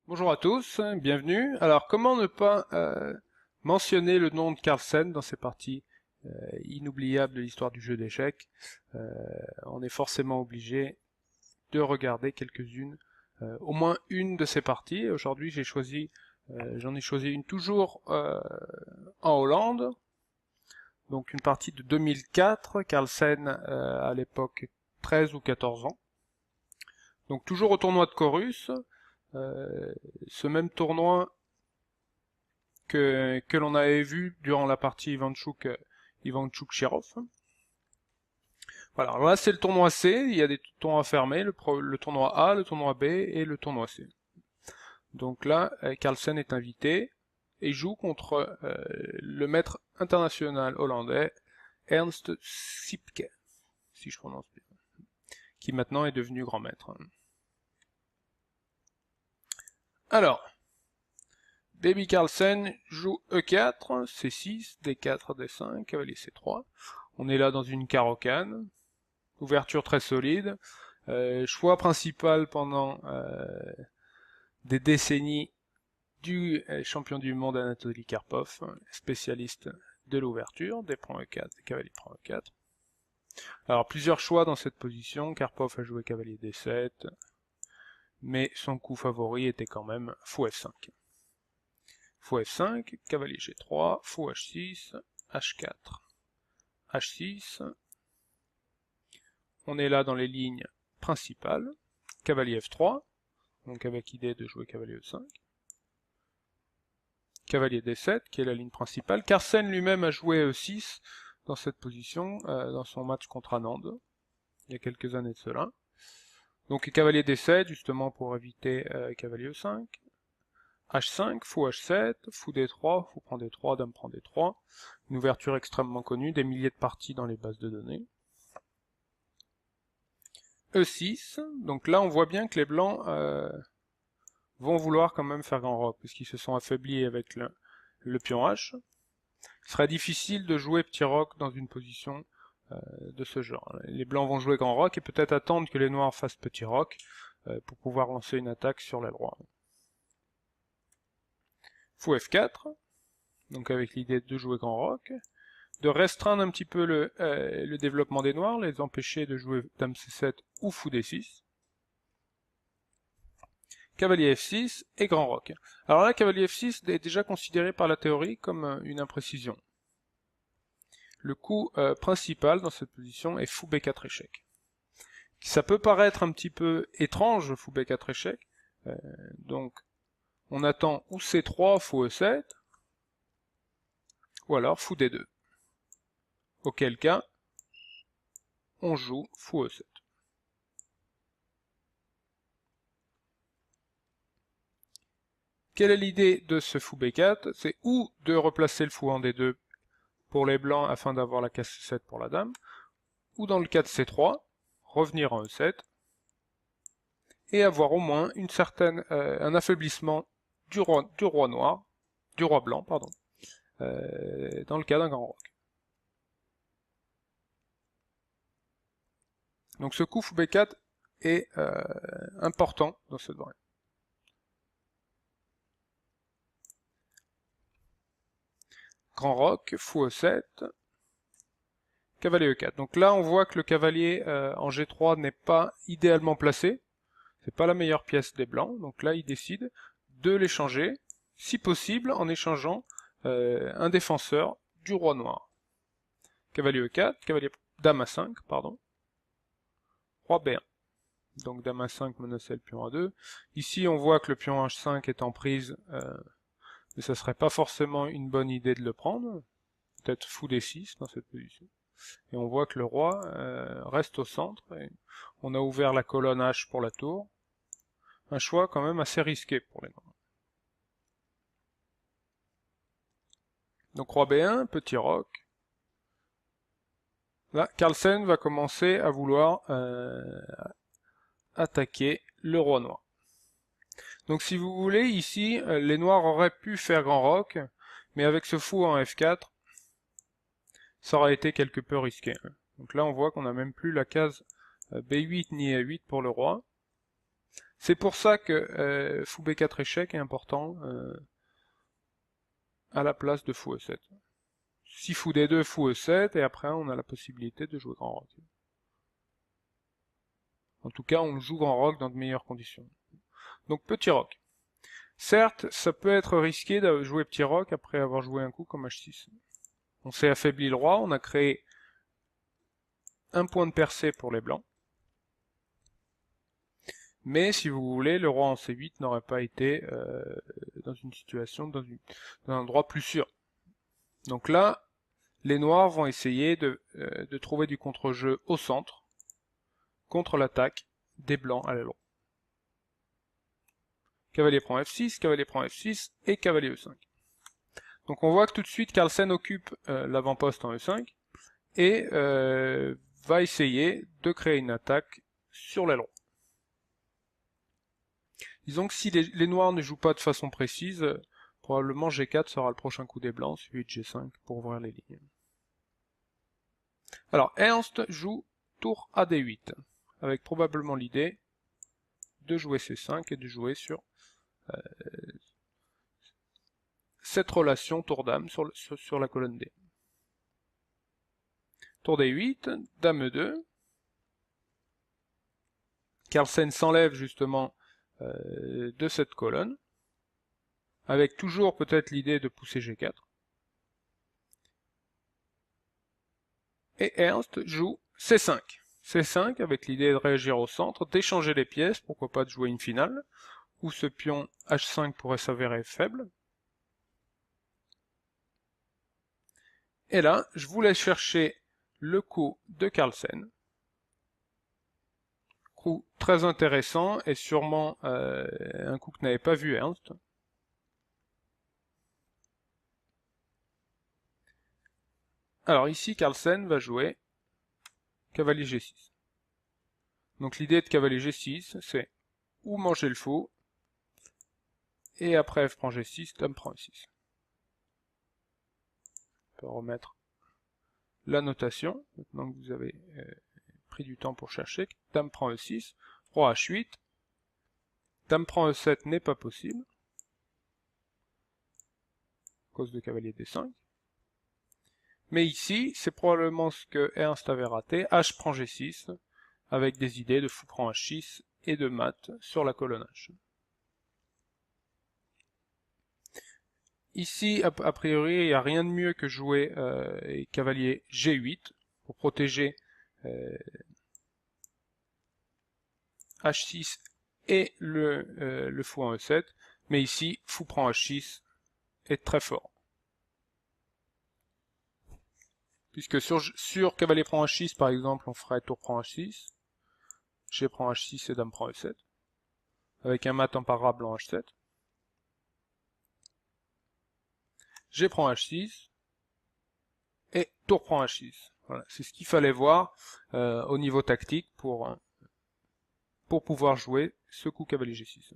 Bonjour à tous, bienvenue. Alors, comment ne pas mentionner le nom de Carlsen dans ces parties inoubliables de l'histoire du jeu d'échecs? On est forcément obligé de regarder quelques-unes, au moins une de ces parties. Aujourd'hui, j'en ai choisi une toujours en Hollande, donc une partie de 2004. Carlsen à l'époque 13 ou 14 ans. Donc toujours au tournoi de Corus. Ce même tournoi que l'on avait vu durant la partie Ivanchuk-Shirov. Voilà, alors là c'est le tournoi C, il y a des tournois fermés, le tournoi A, le tournoi B et le tournoi C. Donc là, Carlsen est invité et joue contre le maître international hollandais Ernst Sipke, si je prononce bien, qui maintenant est devenu grand maître. Alors, Baby Carlsen joue E4, C6, D4, D5, cavalier C3. On est là dans une carocane, ouverture très solide, choix principal pendant des décennies du champion du monde Anatoly Karpov, spécialiste de l'ouverture, D prend E4, cavalier prend E4. Alors plusieurs choix dans cette position, Karpov a joué cavalier D7, mais son coup favori était quand même fou F5. Fou F5, cavalier G3, fou H6, H4, H6. On est là dans les lignes principales. Cavalier F3, donc avec idée de jouer cavalier E5. Cavalier D7, qui est la ligne principale. Carlsen lui-même a joué E6 dans cette position, dans son match contre Anand, il y a quelques années de cela. Donc cavalier D7, justement pour éviter cavalier E5. H5, fou H7, fou D3, fou prend D3, dame prend D3. Une ouverture extrêmement connue, des milliers de parties dans les bases de données. E6, donc là on voit bien que les blancs vont vouloir quand même faire grand roc, puisqu'ils se sont affaiblis avec le pion H. Il serait difficile de jouer petit roc dans une position de ce genre. Les blancs vont jouer grand roc et peut-être attendre que les noirs fassent petit roc pour pouvoir lancer une attaque sur l'aile droite. Fou F4, donc avec l'idée de jouer grand roc, de restreindre un petit peu le développement des noirs, les empêcher de jouer dame C7 ou fou D6. Cavalier F6 et grand roc. Alors là, cavalier F6 est déjà considéré par la théorie comme une imprécision. Le coup principal dans cette position est fou B4 échec. Ça peut paraître un petit peu étrange, fou B4 échec. Donc, on attend ou C3, fou E7, ou alors fou D2. Auquel cas, on joue fou E7. Quelle est l'idée de ce fou B4? C'est ou de replacer le fou en D2 pour les blancs afin d'avoir la case C7 pour la dame, ou dans le cas de C3, revenir en E7, et avoir au moins un affaiblissement du roi blanc, pardon, dans le cas d'un grand roc. Donc ce coup fou B4 est important dans cette variante. Grand roc, fou E7, cavalier E4. Donc là on voit que le cavalier en G3 n'est pas idéalement placé, c'est pas la meilleure pièce des blancs, donc là il décide de l'échanger, si possible en échangeant un défenseur du roi noir. Cavalier E4, dame A5, pardon, roi B1. Donc dame A5 menaçait le pion A2. Ici on voit que le pion H5 est en prise, mais ça serait pas forcément une bonne idée de le prendre. Peut-être fou D6 dans cette position. Et on voit que le roi reste au centre. Et on a ouvert la colonne H pour la tour. Un choix quand même assez risqué pour les noirs. Donc roi B1, petit roc. Là, Carlsen va commencer à vouloir attaquer le roi noir. Donc si vous voulez, ici, les noirs auraient pu faire grand roc, mais avec ce fou en F4, ça aurait été quelque peu risqué. Donc là, on voit qu'on n'a même plus la case B8 ni A8 pour le roi. C'est pour ça que fou B4 échec est important à la place de fou E7. Si fou D2, fou E7, et après on a la possibilité de jouer grand roc. En tout cas, on joue grand roc dans de meilleures conditions. Donc petit roc. Certes, ça peut être risqué de jouer petit roc après avoir joué un coup comme H6. On s'est affaibli le roi, on a créé un point de percée pour les blancs. Mais si vous voulez, le roi en C8 n'aurait pas été dans une situation, dans un endroit plus sûr. Donc là, les noirs vont essayer de trouver du contre-jeu au centre, contre l'attaque des blancs à l'aile droite. Cavalier prend F6, cavalier prend F6 et cavalier E5. Donc on voit que tout de suite Carlsen occupe l'avant-poste en E5 et va essayer de créer une attaque sur l'aile droite. Disons que si les noirs ne jouent pas de façon précise, probablement G4 sera le prochain coup des blancs, suivi de G5 pour ouvrir les lignes. Alors Ernst joue tour à D8, avec probablement l'idée de jouer C5 et de jouer sur cette relation tour-dame sur la colonne D. Tour D8, dame E2. Carlsen s'enlève justement de cette colonne, avec toujours peut-être l'idée de pousser G4. Et Ernst joue C5. C5 avec l'idée de réagir au centre, d'échanger les pièces, pourquoi pas de jouer une finale, où ce pion H5 pourrait s'avérer faible. Et là, je vous laisse chercher le coup de Carlsen. Coup très intéressant et sûrement un coup que n'avait pas vu Ernst. Alors ici, Carlsen va jouer cavalier G6. Donc l'idée de cavalier G6, c'est ou manger le fou, et après F prend G6, dame prend E6. On peut remettre la notation, maintenant que vous avez pris du temps pour chercher. Dame prend E6, roi H8, dame prend E7 n'est pas possible, à cause de cavalier D5. Mais ici, c'est probablement ce que Ernst avait raté, H prend G6, avec des idées de fou prend H6 et de mat sur la colonne H. Ici, a priori, il n'y a rien de mieux que jouer cavalier G8 pour protéger H6 et le fou en E7, mais ici, fou prend H6 est très fort. Puisque sur cavalier prend H6, par exemple, on ferait tour prend H6, G prend H6 et dame prend E7, avec un mat imparable en H7. G prend H6, et tour prend H6. Voilà, c'est ce qu'il fallait voir au niveau tactique pour pouvoir jouer ce coup cavalier G6.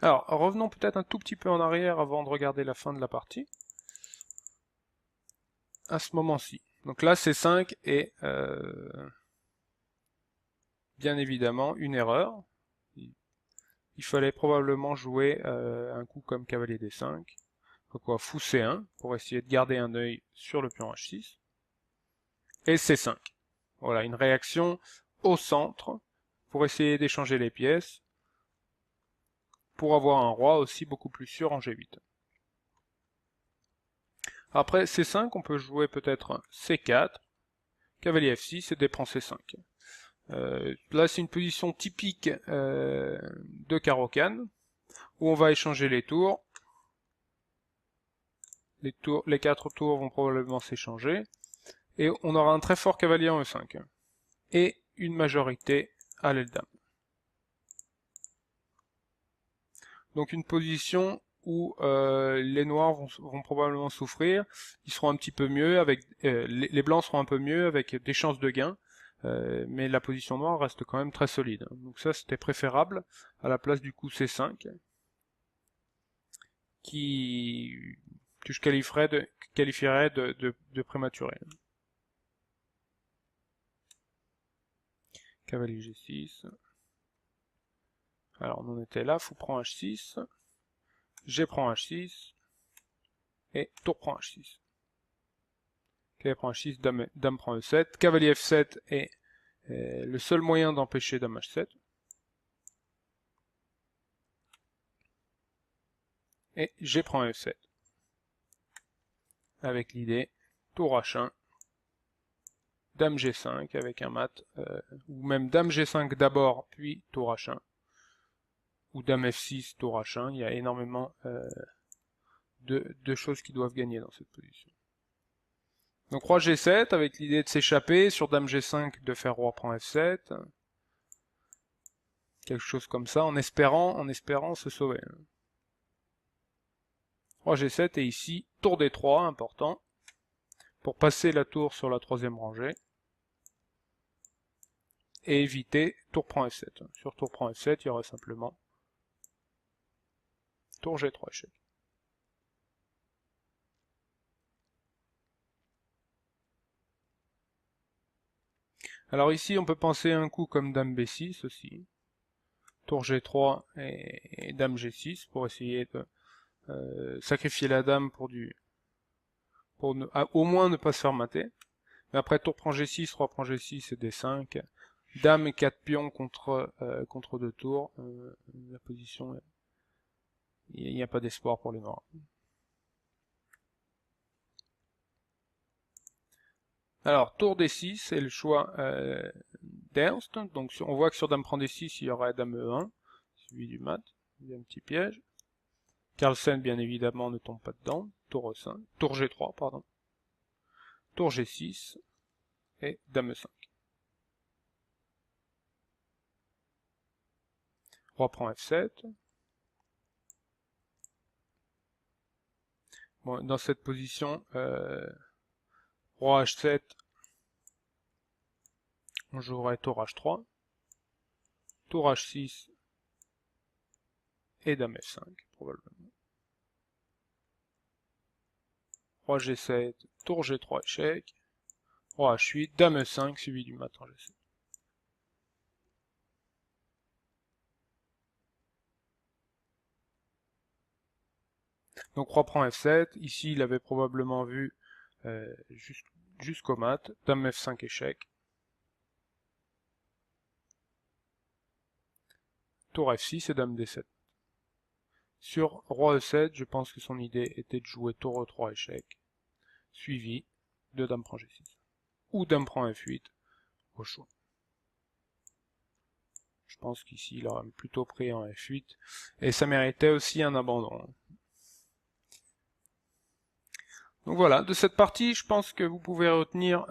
Alors, revenons peut-être un tout petit peu en arrière avant de regarder la fin de la partie. À ce moment-ci. Donc là, C5 est bien évidemment une erreur. Il fallait probablement jouer un coup comme cavalier D5, quoi, fou C1, pour essayer de garder un œil sur le pion H6. Et C5. Voilà, une réaction au centre, pour essayer d'échanger les pièces, pour avoir un roi aussi beaucoup plus sûr en G8. Après C5, on peut jouer peut-être C4, cavalier F6 et dé prend C5. Là, c'est une position typique de Caro-Kann, où on va échanger les tours. Les 4 tours vont probablement s'échanger, et on aura un très fort cavalier en E5, et une majorité à l'aile dame. Donc une position où les noirs vont probablement souffrir, ils seront un petit peu mieux, les blancs seront un peu mieux avec des chances de gain, mais la position noire reste quand même très solide. Donc ça, c'était préférable à la place du coup C5, que je qualifierais de prématuré. cavalier G6. Alors on en était là, fou prend H6, G prend H6, et tour prend H6. Cavalier prend H6, dame prend E7, cavalier F7 est le seul moyen d'empêcher dame H7. Et G prend F7. Avec l'idée, tour H1, dame G5 avec un mat, ou même dame G5 d'abord, puis tour H1, ou dame F6, tour H1, il y a énormément de choses qui doivent gagner dans cette position. Donc roi G7 avec l'idée de s'échapper, sur dame G5 de faire roi prend F7, quelque chose comme ça, en espérant se sauver. Roi G7 et ici, tour D3, important, pour passer la tour sur la troisième rangée, et éviter tour prend F7. Sur tour prend F7, il y aurait simplement tour G3 échec. Alors ici, on peut penser un coup comme dame B6 aussi. Tour G3 et dame G6 pour essayer de sacrifier la dame pour au moins ne pas se faire mater. Mais après tour prend G6, roi prend G6 et D5. Dame et 4 pions contre 2 tours. La position, il n'y a pas d'espoir pour les noirs. Alors, tour D6, c'est le choix d'Ernst. Donc, on voit que sur dame prend D6, il y aurait dame E1, suivi du mat. Il y a un petit piège. Carlsen, bien évidemment, ne tombe pas dedans. Tour E5, tour G3, pardon. Tour G6 et dame E5. Roi prend F7. Bon, dans cette position, roi H7, on jouerait tour H3, tour H6 et dame F5, probablement. Roi G7, tour G3 échec, roi H8, dame E5 suivi du mat en G7. Donc roi prend F7, ici il avait probablement vu jusqu'au mat, dame F5 échec, tour F6 et dame D7. Sur roi E7, je pense que son idée était de jouer tour E3 échec, suivi de dame prend G6, ou dame prend F8, au choix. Je pense qu'ici il aurait plutôt pris en F8, et ça méritait aussi un abandon. Donc voilà, de cette partie, je pense que vous pouvez retenir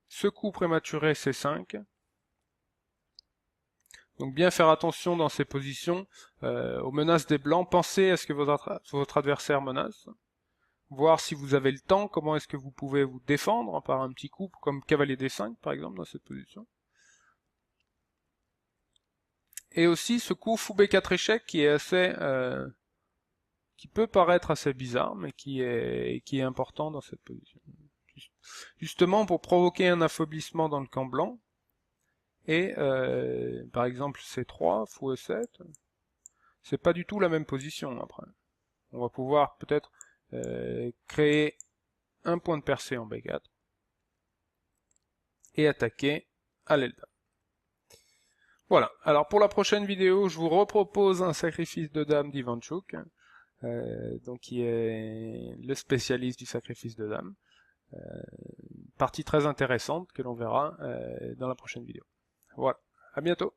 ce coup prématuré C5. Donc bien faire attention dans ces positions aux menaces des blancs. Pensez à ce que votre adversaire menace. Voir si vous avez le temps, comment est-ce que vous pouvez vous défendre par un petit coup, comme cavalier D5 par exemple dans cette position. Et aussi ce coup fou B4 échec qui est assez... qui peut paraître assez bizarre, mais qui est important dans cette position. Justement pour provoquer un affaiblissement dans le camp blanc, et par exemple C3, fou E7, c'est pas du tout la même position après. On va pouvoir peut-être créer un point de percée en B4, et attaquer à l'aile dame. Voilà, alors pour la prochaine vidéo, je vous repropose un sacrifice de dame d'Ivanchuk, donc qui est le spécialiste du sacrifice de dame. Partie très intéressante que l'on verra dans la prochaine vidéo. Voilà, à bientôt.